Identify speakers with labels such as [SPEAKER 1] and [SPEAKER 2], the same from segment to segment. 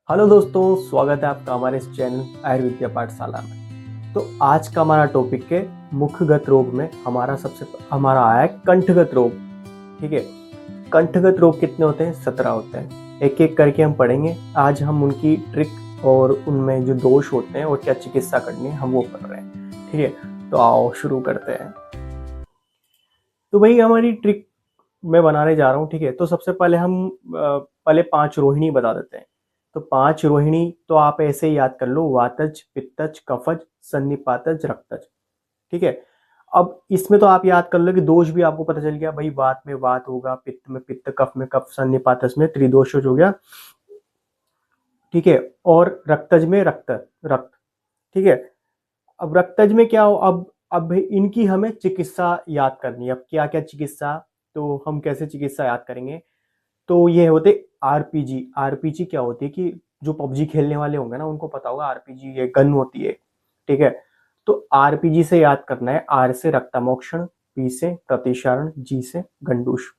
[SPEAKER 1] Hello दोस्तों, स्वागत है आपका हमारे इस चैनल आयुर्विद्या पाठशाला में। तो आज का हमारा टॉपिक है मुखगत रोग में हमारा आया है कंठगत रोग। ठीक है, कंठगत रोग कितने होते हैं? 17 होते हैं। एक एक करके हम पढ़ेंगे। आज हम उनकी ट्रिक और उनमें जो दोष होते हैं और क्या चिकित्सा करनी है हम वो पढ़ रहे हैं। ठीक है, तो आओ शुरू करते हैं। तो भाई हमारी ट्रिक मैं बनाने जा रहा हूँ। ठीक है, तो सबसे पहले हम पहले 5 रोहिणी बता देते हैं। तो 5 रोहिणी तो आप ऐसे ही याद कर लो: वातज, पित्तज, कफज, सन्निपातज, रक्तज। ठीक है, अब इसमें तो आप याद कर लो कि दोष भी आपको पता चल गया भाई। वात में वात होगा, पित्त में पित्त, कफ में कफ, सन्निपातज में त्रिदोष हो गया। ठीक है, और रक्तज में रक्त रक्त। ठीक है, अब रक्तज में क्या हो? अब इनकी हमें चिकित्सा याद करनी है। अब क्या क्या चिकित्सा, तो हम कैसे चिकित्सा याद करेंगे? तो ये होते आरपीजी। आरपीजी क्या होती है कि जो पबजी खेलने वाले होंगे ना उनको पता होगा, आरपीजी ये गन होती है। ठीक है, तो आरपीजी से याद करना है। आर से रक्तमोक्षण, पी से प्रतिशारण, जी से गंडूश।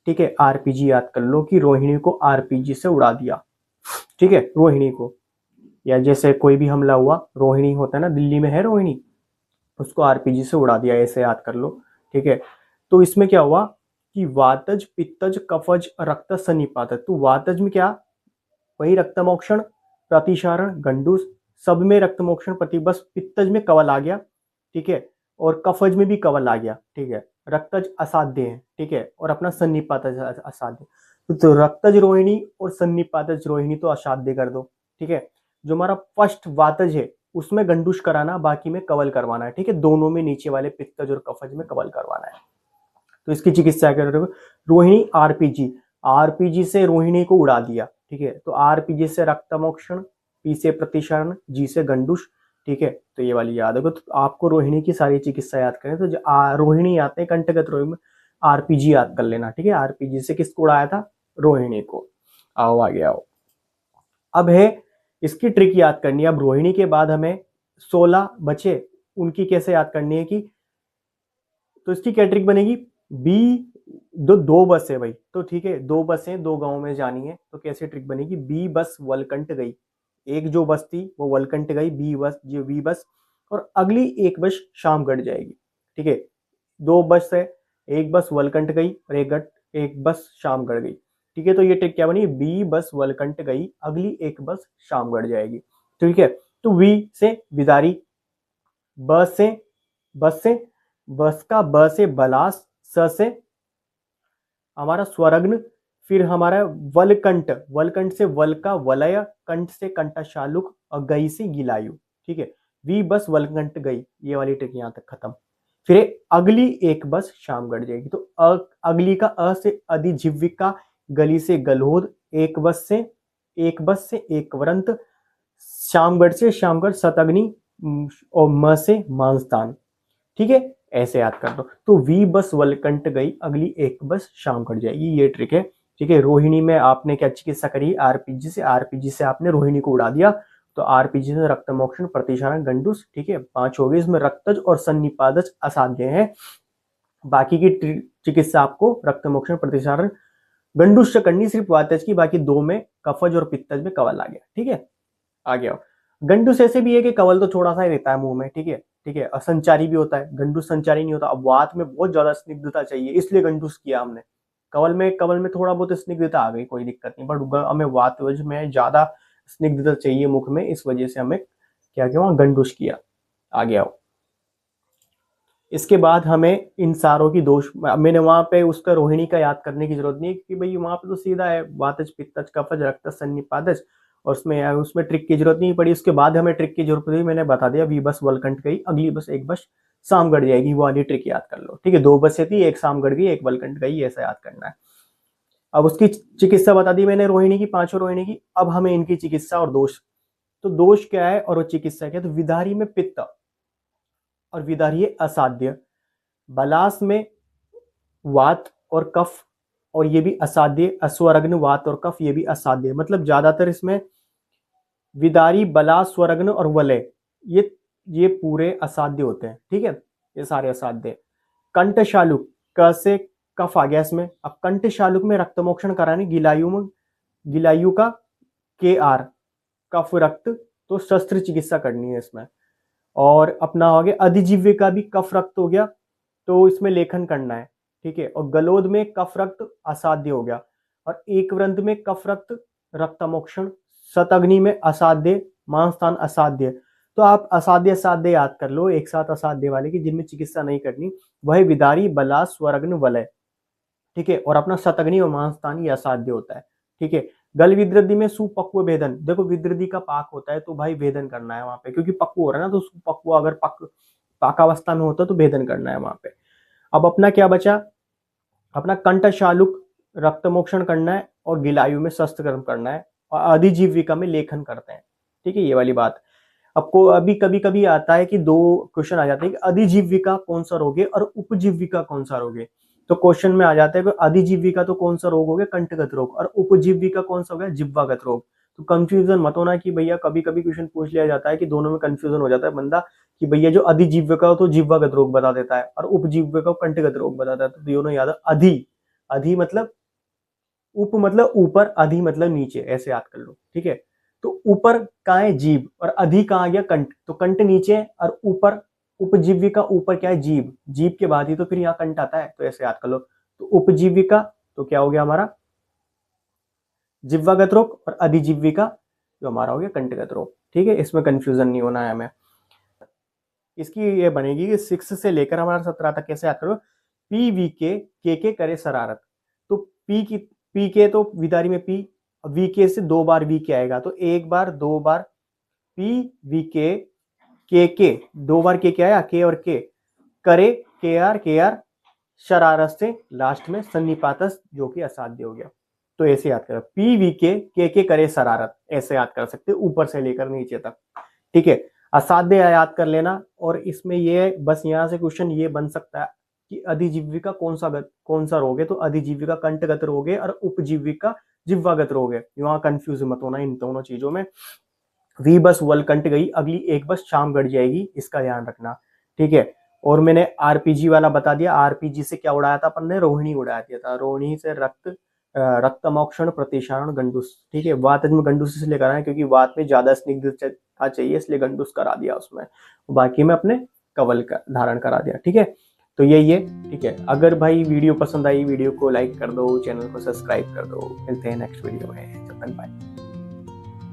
[SPEAKER 1] ठीक है, आरपीजी याद कर लो कि रोहिणी को आरपीजी से उड़ा दिया। ठीक है, रोहिणी को, या जैसे कोई भी हमला हुआ, रोहिणी होता है ना, दिल्ली में है रोहिणी, उसको आरपीजी से उड़ा दिया, ऐसे याद कर लो। ठीक है, तो इसमें क्या हुआ कि वातज, पित्तज, कफज, रक्त, सन्निपातज। तो वातज में क्या? वही रक्तमोक्षण, प्रतिशारण, गंडूस, सब में रक्तमोक्षण प्रति, बस पित्तज में कवल आ गया। ठीक है, और कफज में भी कवल आ गया। ठीक है, रक्तज असाध्य है। ठीक है, और अपना सन्निपातज असाध्य। तो रक्तज रोहिणी और सन्निपातज रोहिणी तो असाध्य कर दो। ठीक है, जो हमारा फर्स्ट वातज है उसमें गंडूश कराना, बाकी में कवल करवाना है। ठीक है, दोनों में नीचे वाले पित्तज और कफज में कवल करवाना है। तो इसकी चिकित्सा कर रहे हो? रोहिणी आरपीजी, आरपीजी से रोहिणी को उड़ा दिया। ठीक है, तो आरपीजी से रक्तमोक्षण, पी से प्रतिशरण, जी से गंडूश। ठीक है, तो ये वाली याद होगा। तो आपको रोहिणी की सारी चिकित्सा याद करें तो जो रोहिणी आते हैं कंठगत रोग में, आरपीजी याद कर लेना। ठीक है, आरपीजी से किसको उड़ाया था? रोहिणी को। आओ आगे आओ। अब है इसकी ट्रिक याद करनी है। अब रोहिणी के बाद हमें 16 बचे, उनकी कैसे याद करनी है कि, तो इसकी क्या ट्रिक बनेगी? बी, दो बस है भाई, तो ठीक है, 2 बसें 2 गांव में जानी है, तो कैसे ट्रिक बनेगी? बी बस वलकंठ गई। एक जो बस थी वो वलकंठ गई, बी बस, जो बी बस, और अगली एक बस शामगढ़ जाएगी। ठीक है, 2 बस है, एक बस वलकंठ गई और एक बस शामगढ़ गई। ठीक है, तो ये ट्रिक क्या बनी? बी बस वलकंठ गई, अगली एक बस शामगढ़ जाएगी। ठीक है, तो वी से विदारी, ब से बस से बस का ब से बलास, स से हमारा स्वरग्न, फिर हमारा वलकंठ, वलकंठ से वल का वलय, कंठ से कंठशालुक और गई से गिलायु। ठीक है, वी बस वलकंठ गई, ये वाली ट्रिक यहां तक खत्म। फिर अगली एक बस शामगढ़ जाएगी, तो अगली का अ से अधिजिह्विका, गली से गलहोद, एक बस से एक वरंत, शामगढ़ से शामगढ़ शतअग्नि, और म से मांसदान। ठीक है, ऐसे याद कर दो। तो वी बस वलकंठ गई, अगली एक बस शामगढ़ जाएगी, ये ट्रिक है। ठीक है, रोहिणी में आपने क्या चिकित्सा करी? आरपीजी से, आरपीजी से आपने रोहिणी को उड़ा दिया। तो आरपीजी से रक्तमोक्षण, प्रतिशारण, गंडूस। ठीक है, 5 हो गए। इसमें रक्तज और सन्निपादज असाध्य है। बाकी की चिकित्सा आपको रक्तमोक्षण, प्रतिशारण, गंडूस से करनी सिर्फ वातज की, बाकी 2 में कफज और पित्तज में कवल आ गया। ठीक है, आ गया। गंडूस ऐसे भी है कि कवल तो थोड़ा सा ही रहता है मुंह में। ठीक है, ठीक है, असंचारी भी होता है, गंडूस संचारी नहीं होता। अब वात में बहुत ज्यादा स्निग्धता चाहिए, इसलिए गंडूस किया हमने। कवल में थोड़ा बहुत स्निग्धता आ गई, कोई दिक्कत नहीं, बट हमें वात में ज्यादा स्निग्धता चाहिए मुख में, इस वजह से हमें क्या किया? वहां गंडूस किया। आ गया। इसके बाद हमें इन सारों की दोष, मैंने वहां पे उसका रोहिणी का याद करने की जरूरत नहीं है, क्योंकि भाई वहां पे तो सीधा है वातज, पित्तज, कफज, रक्तज, सन्निपातज, और उसमें ट्रिक की जरूरत नहीं पड़ी। उसके बाद हमें ट्रिक की जरूरत पड़ी, मैंने बता दिया। वी बस वलकंठ गई, अगली बस एक बस सामगढ़ जाएगी, वो वाली ट्रिक याद कर लो। ठीक है, 2 बसें थी, एक सामगढ़ गई, एक वलकंठ गई, ऐसा याद करना है। अब उसकी चिकित्सा बता दी मैंने रोहिणी की, 5 रोहिणी की। अब हमें इनकी चिकित्सा और दोष। तो दोष क्या है और वो चिकित्सा क्या है? तो विदारी में पित्त और विदारी है असाध्य, बलास में वात और कफ, और ये भी असाध्य, अस्वरग्न, वात और कफ, ये भी असाध्य। मतलब ज्यादातर इसमें विदारी, बला, स्वरग्न और वलय, ये पूरे असाध्य होते हैं। ठीक है, ये सारे असाध्य। कंठशालुक, क से कफ आ गया इसमें। अब कंठशालुक में रक्तमोक्षण कराने, गिलायु का के आर, कफ रक्त, तो शस्त्र चिकित्सा करनी है इसमें। और अपना हो गया अधिजीव्य का भी कफ रक्त हो गया, तो इसमें लेखन करना है, ठीक है। और गलोद में कफ रक्त असाध्य हो गया, और एक वृंद में कफ रक्त रक्तमोक्षण, शतअग्नि में असाध्य, मांसस्थान असाध्य। तो आप असाध्य असाध्य याद कर लो एक साथ, असाध्य वाले की जिनमें चिकित्सा नहीं करनी, वह विदारी बला स्वरग्न वलय, ठीक है। और अपना शतअग्नि और मांसस्थान ये असाध्य होता है, ठीक है। गल विद्रद्धि में सुपक्व भेदन, देखो विद्रद्धि का पाक होता है तो भाई भेदन करना है वहां पे, क्योंकि पक्व हो रहा है ना, तो सुपक्व अगर पाकावस्था में होता है तो भेदन करना है वहां पे। अब अपना क्या बचा, अपना कंठ शालुक रक्तमोक्षण करना है, और गिलायु में शस्त्रकर्म करना है, और अधिजीविका में लेखन करते हैं, ठीक है, ये वाली बात। आपको अभी कभी कभी आता है कि दो क्वेश्चन आ जाते हैं कि अधिजीविका कौन सा रोग है और उपजीविका कौन सा रोग है। तो क्वेश्चन में आ जाता है कि अधिजीविका तो कौन सा रोग हो गया, कंठगत रोग, और उपजीविका कौन सा हो गया, जिह्वागत रोग। तो कंफ्यूजन मत होना कि भैया, कभी कभी क्वेश्चन पूछ लिया जाता है कि दोनों में कंफ्यूजन हो जाता है बंदा, कि भैया जो अधिजीविका हो तो जिह्वागत रोग बता देता है, और उपजीविका को कंठगत रोग बताता है। तो दोनों याद है, अधि, अधि मतलब उप मतलब ऊपर, अधि मतलब नीचे, ऐसे याद कर लो, ठीक है। तो ऊपर कहाँ है, जीभ, और अधि कहाँ गया, कंठ। तो कंठ नीचे और ऊपर, उपजीविका ऊपर क्या है, जीभ, जीभ के बाद ही तो फिर यहाँ कंठ आता है, तो ऐसे याद कर लो। तो उपजीविका तो क्या हो गया हमारा, जिह्वागत रोग, और अधिजीविका जो हमारा हो गया कंठगत रोग, ठीक है। इसमें कंफ्यूजन नहीं होना है हमें। इसकी ये बनेगी कि 6 से लेकर हमारा 17 तक कैसे याद करो, पी वी के करे शरारत। तो पी के तो विदारी में पी, वी के से 2 बार वी के आएगा, तो 1 बार 2 बार पी वी के 2 बार के आया, के और के करे, के आर शरारत से लास्ट में सन्निपातस जो कि असाध्य हो गया। तो ऐसे याद करो, पी वी के करे शरारत, ऐसे याद कर सकते ऊपर से लेकर नीचे तक, ठीक है। असाध्य याद कर लेना, और इसमें ये बस यहाँ से क्वेश्चन ये बन सकता है कि अधिजीविका कौन सा रोग है, तो अधिजीविका कंठगत रोग है, और उपजीविका जिह्वागत रोग है। यहाँ कंफ्यूज मत होना इन दोनों चीजों में। वी बस वल कंठ गई, अगली एक बस शाम गढ़ जाएगी, इसका ध्यान रखना, ठीक है। और मैंने आरपीजी वाला बता दिया, आरपीजी से क्या उड़ाया था अपन ने, रोहिणी उड़ाया दिया था, रोहिणी से रक्तमोक्षण प्रतिशारण गंडूस, ठीक है। वात में गंडूस इसलिए करा है क्योंकि वात में ज्यादा स्निग्धता चाहिए, इसलिए गंडूस करा दिया उसमें, बाकी में अपने कवल का धारण करा दिया, ठीक है। तो यही है, ठीक है। अगर भाई वीडियो पसंद आई, वीडियो को लाइक कर दो, चैनल को सब्सक्राइब कर दो। मिलते हैं नेक्स्ट वीडियो में, तब तक बाय।